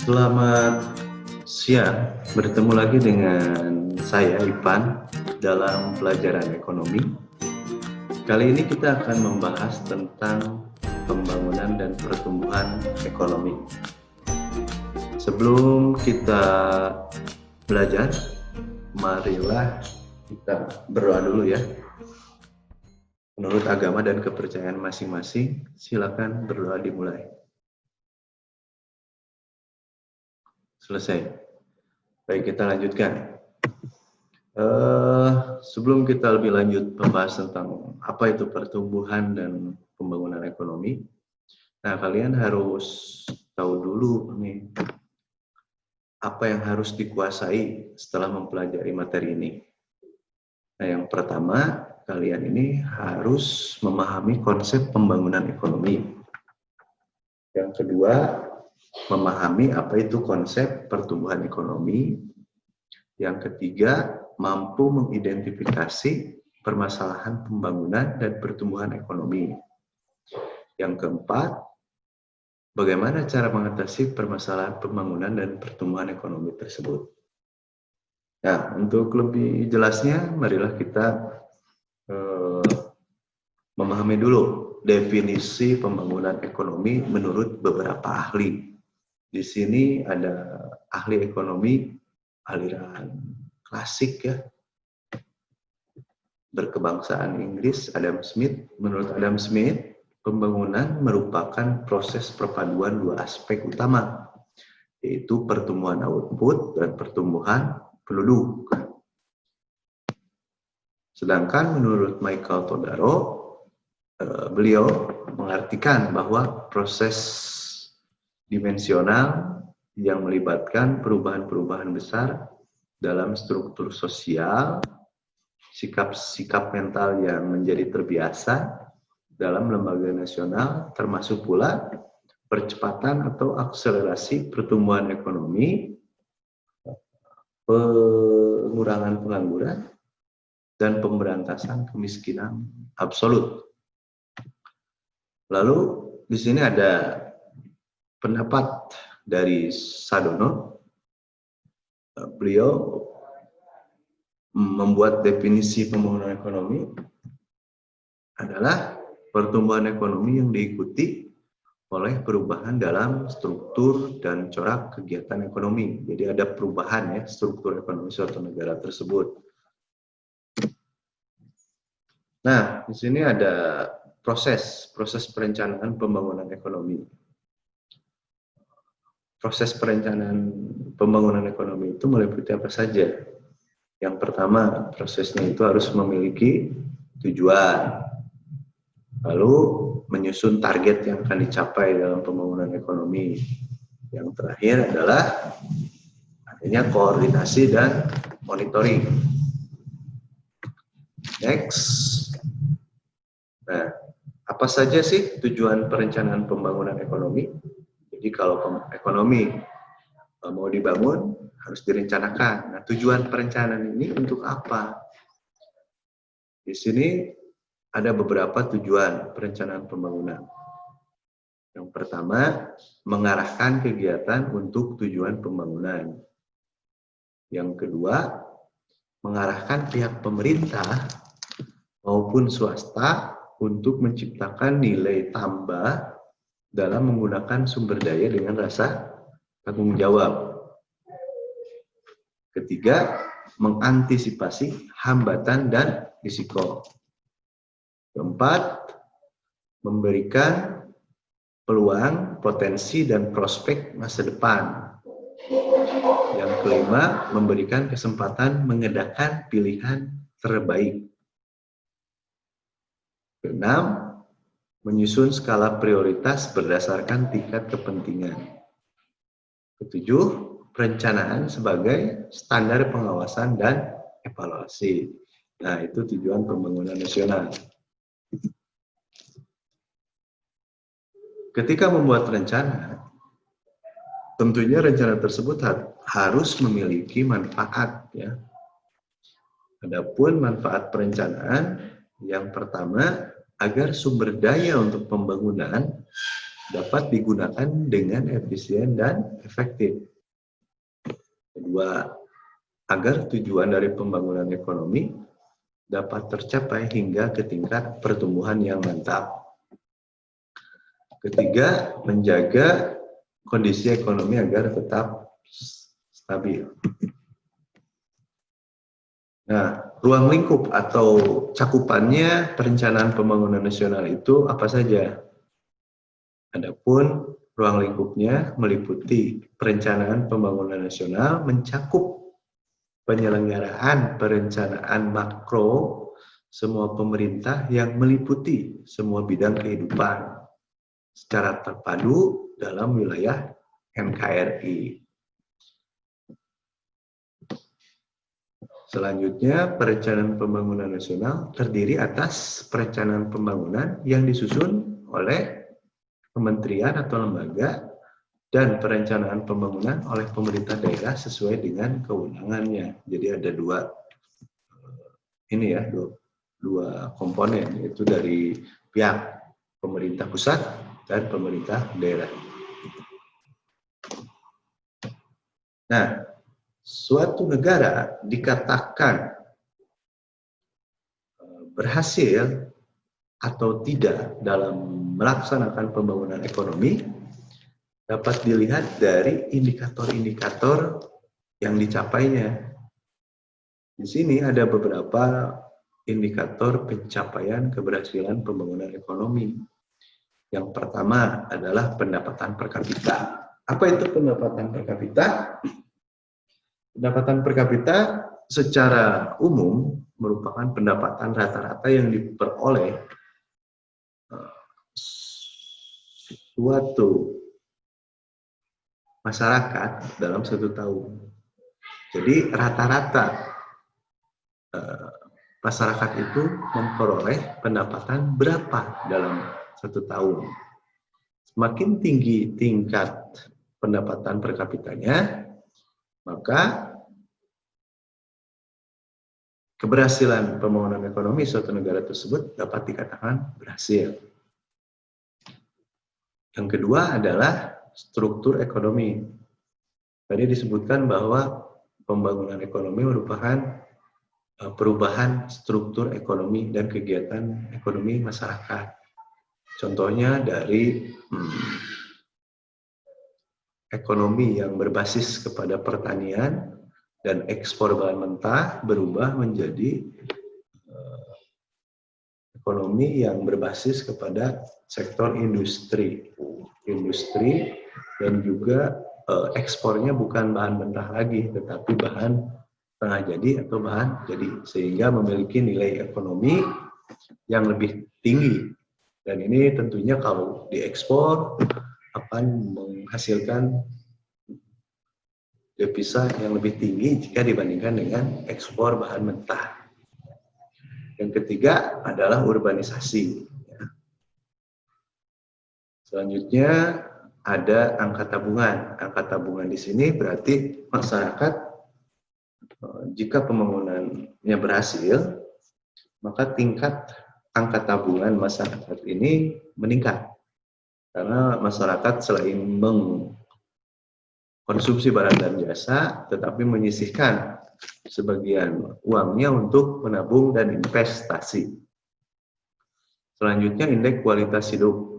Selamat siang, bertemu lagi dengan saya Ivan dalam pelajaran ekonomi. Kali ini kita akan membahas tentang pembangunan dan pertumbuhan ekonomi. Sebelum kita belajar, marilah kita berdoa dulu ya. Menurut agama dan kepercayaan masing-masing, silakan berdoa dimulai. Selesai. Baik, kita lanjutkan. Sebelum kita lebih lanjut membahas tentang apa itu pertumbuhan dan pembangunan ekonomi, nah kalian harus tahu dulu nih apa yang harus dikuasai setelah mempelajari materi ini. Nah, yang pertama, kalian ini harus memahami konsep pembangunan ekonomi. Yang kedua, memahami apa itu konsep pertumbuhan ekonomi. Yang ketiga, mampu mengidentifikasi permasalahan pembangunan dan pertumbuhan ekonomi. Yang keempat, bagaimana cara mengatasi permasalahan pembangunan dan pertumbuhan ekonomi tersebut. Nah, untuk lebih jelasnya, marilah kita memahami dulu definisi pembangunan ekonomi menurut beberapa ahli. Di sini ada ahli ekonomi aliran klasik ya, berkebangsaan Inggris, Adam Smith. Menurut Adam Smith, pembangunan merupakan proses perpaduan dua aspek utama, yaitu pertumbuhan output dan pertumbuhan penduduk. Sedangkan menurut Michael Todaro, beliau mengartikan bahwa proses dimensional yang melibatkan perubahan-perubahan besar dalam struktur sosial, sikap-sikap mental yang menjadi terbiasa dalam lembaga nasional, termasuk pula percepatan atau akselerasi pertumbuhan ekonomi, pengurangan pengangguran, dan pemberantasan kemiskinan absolut. Lalu di sini ada pendapat dari Sadono. Beliau membuat definisi pembangunan ekonomi adalah pertumbuhan ekonomi yang diikuti oleh perubahan dalam struktur dan corak kegiatan ekonomi. Jadi ada perubahan ya struktur ekonomi suatu negara tersebut. Nah, di sini ada proses perencanaan pembangunan ekonomi. Proses perencanaan pembangunan ekonomi itu meliputi apa saja? Yang pertama, prosesnya itu harus memiliki tujuan, lalu menyusun target yang akan dicapai dalam pembangunan ekonomi. Yang terakhir adalah adanya koordinasi dan monitoring. Next. Nah, apa saja sih tujuan perencanaan pembangunan ekonomi? Jadi kalau ekonomi mau dibangun, harus direncanakan. Nah, tujuan perencanaan ini untuk apa? Di sini ada beberapa tujuan perencanaan pembangunan. Yang pertama, mengarahkan kegiatan untuk tujuan pembangunan. Yang kedua, mengarahkan pihak pemerintah maupun swasta untuk menciptakan nilai tambah dalam menggunakan sumber daya dengan rasa tanggung jawab. Ketiga, mengantisipasi hambatan dan risiko. Keempat, memberikan peluang, potensi, dan prospek masa depan. Yang kelima, memberikan kesempatan mengedepankan pilihan terbaik. Keenam, menyusun skala prioritas berdasarkan tingkat kepentingan. Ketujuh, perencanaan sebagai standar pengawasan dan evaluasi. Nah, itu tujuan pembangunan nasional. Ketika membuat rencana, tentunya rencana tersebut harus memiliki manfaat ya. Adapun manfaat perencanaan, yang pertama, agar sumber daya untuk pembangunan dapat digunakan dengan efisien dan efektif. Kedua, agar tujuan dari pembangunan ekonomi dapat tercapai hingga ke tingkat pertumbuhan yang mantap. Ketiga, menjaga kondisi ekonomi agar tetap stabil. Nah, ruang lingkup atau cakupannya perencanaan pembangunan nasional itu apa saja? Adapun ruang lingkupnya meliputi perencanaan pembangunan nasional mencakup penyelenggaraan perencanaan makro semua pemerintah yang meliputi semua bidang kehidupan secara terpadu dalam wilayah NKRI. Selanjutnya, perencanaan pembangunan nasional terdiri atas perencanaan pembangunan yang disusun oleh kementerian atau lembaga dan perencanaan pembangunan oleh pemerintah daerah sesuai dengan kewenangannya. Jadi ada dua komponen, yaitu dari pihak pemerintah pusat dan pemerintah daerah. Nah, suatu negara dikatakan berhasil atau tidak dalam melaksanakan pembangunan ekonomi dapat dilihat dari indikator-indikator yang dicapainya. Di sini ada beberapa indikator pencapaian keberhasilan pembangunan ekonomi. Yang pertama adalah pendapatan per kapita. Apa itu pendapatan per kapita? Pendapatan per kapita secara umum merupakan pendapatan rata-rata yang diperoleh suatu masyarakat dalam satu tahun. Jadi rata-rata masyarakat itu memperoleh pendapatan berapa dalam satu tahun. Semakin tinggi tingkat pendapatan per kapitanya, maka keberhasilan pembangunan ekonomi suatu negara tersebut dapat dikatakan berhasil. Yang kedua adalah struktur ekonomi. Tadi disebutkan bahwa pembangunan ekonomi merupakan perubahan struktur ekonomi dan kegiatan ekonomi masyarakat. Contohnya dari ekonomi yang berbasis kepada pertanian dan ekspor bahan mentah berubah menjadi ekonomi yang berbasis kepada sektor industri dan juga ekspornya bukan bahan mentah lagi, tetapi bahan setengah jadi atau bahan jadi, sehingga memiliki nilai ekonomi yang lebih tinggi. Dan ini tentunya kalau diekspor akan menghasilkan devisa yang lebih tinggi jika dibandingkan dengan ekspor bahan mentah. Yang ketiga adalah urbanisasi. Selanjutnya ada angka tabungan. Angka tabungan di sini berarti masyarakat jika pembangunannya berhasil, maka tingkat angka tabungan masyarakat ini meningkat. Karena masyarakat selain mengkonsumsi barang dan jasa, tetapi menyisihkan sebagian uangnya untuk menabung dan investasi. Selanjutnya indeks kualitas hidup.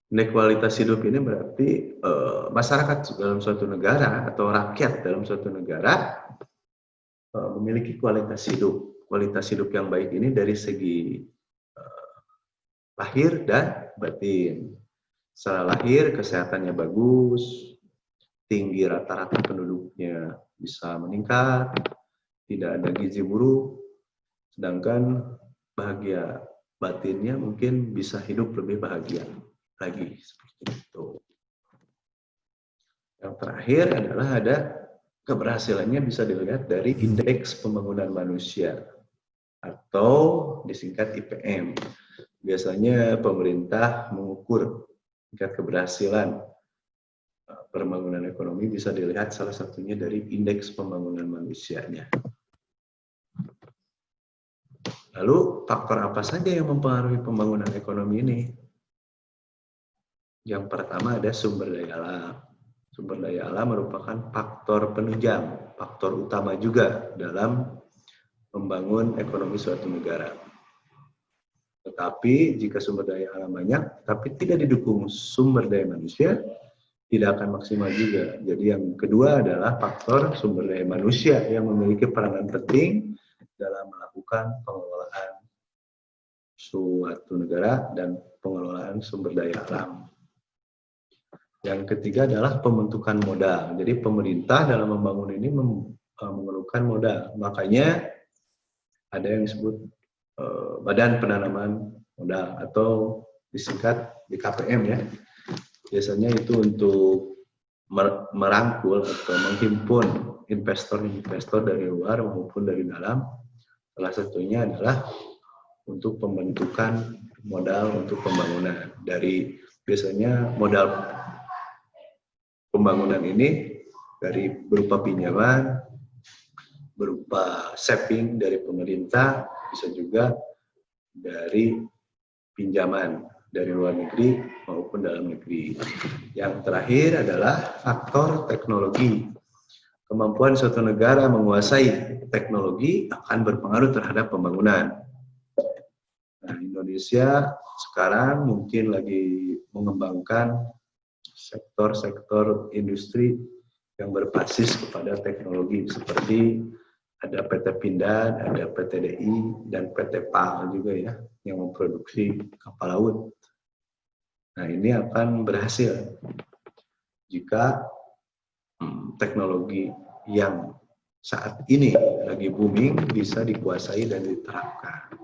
Indeks kualitas hidup ini berarti masyarakat dalam suatu negara atau rakyat dalam suatu negara memiliki kualitas hidup. Kualitas hidup yang baik ini dari segi lahir dan batin. Secara lahir kesehatannya bagus, tinggi rata-rata penduduknya bisa meningkat, tidak ada gizi buruk, sedangkan bahagia batinnya mungkin bisa hidup lebih bahagia lagi, seperti itu. Yang terakhir adalah ada keberhasilannya bisa dilihat dari indeks pembangunan manusia atau disingkat IPM. Biasanya pemerintah mengukur tingkat keberhasilan pembangunan ekonomi bisa dilihat salah satunya dari indeks pembangunan manusianya. Lalu faktor apa saja yang mempengaruhi pembangunan ekonomi ini? Yang pertama ada sumber daya alam. Sumber daya alam merupakan faktor penunjang, faktor utama juga dalam membangun ekonomi suatu negara. Tetapi jika sumber daya alam banyak, tapi tidak didukung sumber daya manusia, tidak akan maksimal juga. Jadi yang kedua adalah faktor sumber daya manusia yang memiliki peranan penting dalam melakukan pengelolaan suatu negara dan pengelolaan sumber daya alam. Yang ketiga adalah pembentukan modal. Jadi pemerintah dalam membangun ini memerlukan modal. Makanya ada yang disebut Badan Penanaman Modal atau disingkat BKPM ya. Biasanya itu untuk merangkul atau menghimpun investor-investor dari luar maupun dari dalam. Salah satunya adalah untuk pembentukan modal untuk pembangunan. Dari biasanya modal pembangunan ini dari berupa pinjaman, berupa saving dari pemerintah, bisa juga dari pinjaman dari luar negeri maupun dalam negeri. Yang terakhir adalah faktor teknologi. Kemampuan suatu negara menguasai teknologi akan berpengaruh terhadap pembangunan. Nah, Indonesia sekarang mungkin lagi mengembangkan sektor-sektor industri yang berbasis kepada teknologi seperti ada PT Pindad, ada PT DI, dan PT PAL juga ya yang memproduksi kapal laut. Nah ini akan berhasil jika teknologi yang saat ini lagi booming bisa dikuasai dan diterapkan.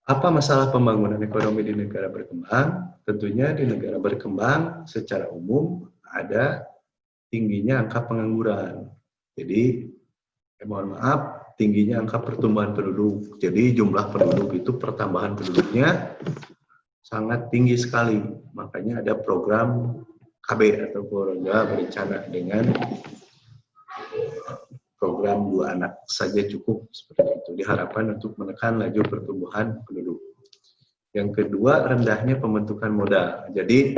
Apa masalah pembangunan ekonomi di negara berkembang? Tentunya di negara berkembang secara umum ada tingginya angka pengangguran. Jadi, mohon maaf, tingginya angka pertumbuhan penduduk. Jadi jumlah penduduk itu pertambahan penduduknya sangat tinggi sekali. Makanya ada program KB atau keluarga berencana dengan program 2 anak saja cukup, seperti itu diharapkan untuk menekan laju pertumbuhan penduduk. Yang kedua, rendahnya pembentukan modal. Jadi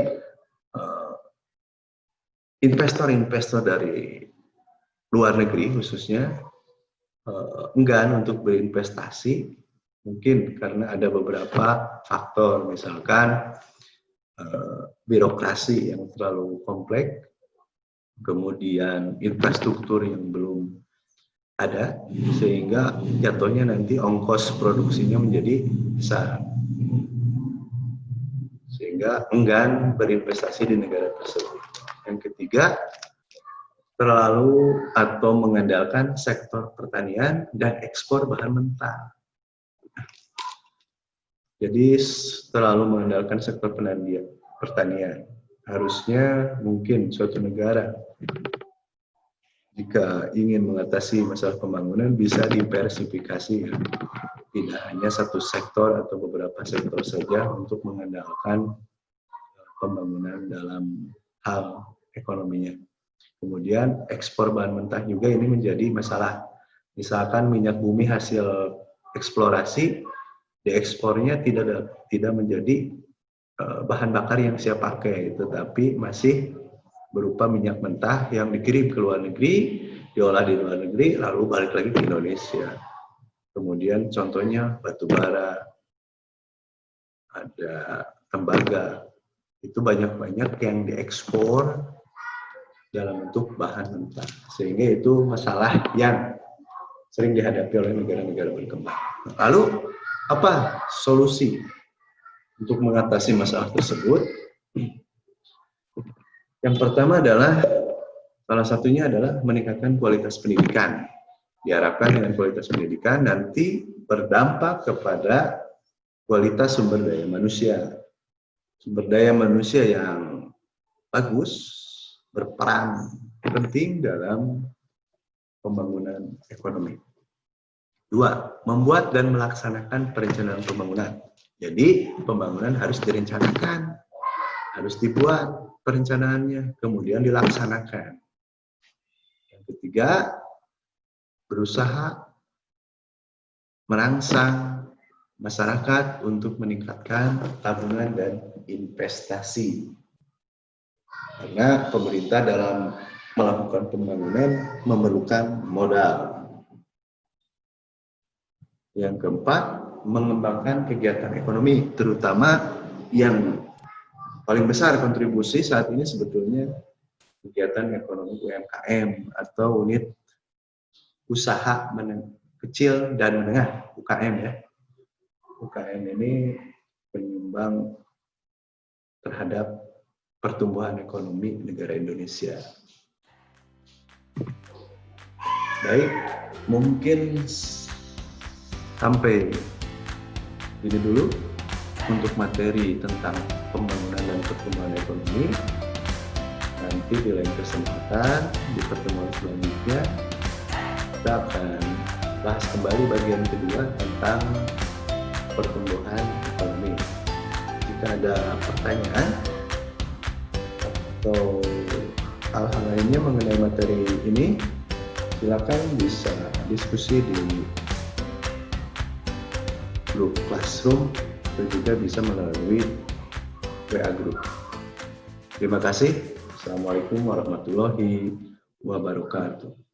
investor-investor dari luar negeri khususnya enggan untuk berinvestasi, mungkin karena ada beberapa faktor, misalkan birokrasi yang terlalu kompleks, kemudian infrastruktur yang belum ada, sehingga jatuhnya nanti ongkos produksinya menjadi besar, sehingga enggan berinvestasi di negara tersebut. Yang ketiga, terlalu atau mengandalkan sektor pertanian dan ekspor bahan mentah. Jadi terlalu mengandalkan sektor pertanian. Harusnya mungkin suatu negara jika ingin mengatasi masalah pembangunan bisa diversifikasi, tidak hanya satu sektor atau beberapa sektor saja untuk mengandalkan pembangunan dalam hal ekonominya. Kemudian ekspor bahan mentah juga ini menjadi masalah. Misalkan minyak bumi hasil eksplorasi, diekspornya tidak menjadi bahan bakar yang siap pakai, tetapi masih berupa minyak mentah yang dikirim ke luar negeri, diolah di luar negeri, lalu balik lagi ke Indonesia. Kemudian contohnya batu bara, ada tembaga, itu banyak-banyak yang diekspor dalam bentuk bahan mentah. Sehingga itu masalah yang sering dihadapi oleh negara-negara berkembang. Lalu apa solusi untuk mengatasi masalah tersebut? Yang pertama adalah, salah satunya adalah meningkatkan kualitas pendidikan. Diharapkan dengan kualitas pendidikan nanti berdampak kepada kualitas sumber daya manusia. Sumber daya manusia yang bagus berperan penting dalam pembangunan ekonomi. 2, membuat dan melaksanakan perencanaan pembangunan. Jadi pembangunan harus direncanakan, harus dibuat perencanaannya, kemudian dilaksanakan. Yang ketiga, berusaha merangsang masyarakat untuk meningkatkan tabungan dan investasi. Karena pemerintah dalam melakukan pembangunan memerlukan modal. Yang keempat, mengembangkan kegiatan ekonomi, terutama yang paling besar kontribusi saat ini sebetulnya kegiatan ekonomi UMKM atau unit usaha kecil dan menengah, UKM ya. UKM ini penyumbang terhadap pertumbuhan ekonomi negara Indonesia. Baik, mungkin sampai ini dulu untuk materi tentang pembangunan dan pertumbuhan ekonomi. Nanti di lain kesempatan, di pertemuan selanjutnya, kita akan bahas kembali bagian kedua tentang pertumbuhan ekonomi. Jika ada pertanyaan atau hal-hal lainnya mengenai materi ini, silakan bisa diskusi di grup Classroom dan juga bisa melalui WA Group. Terima kasih. Assalamualaikum warahmatullahi wabarakatuh.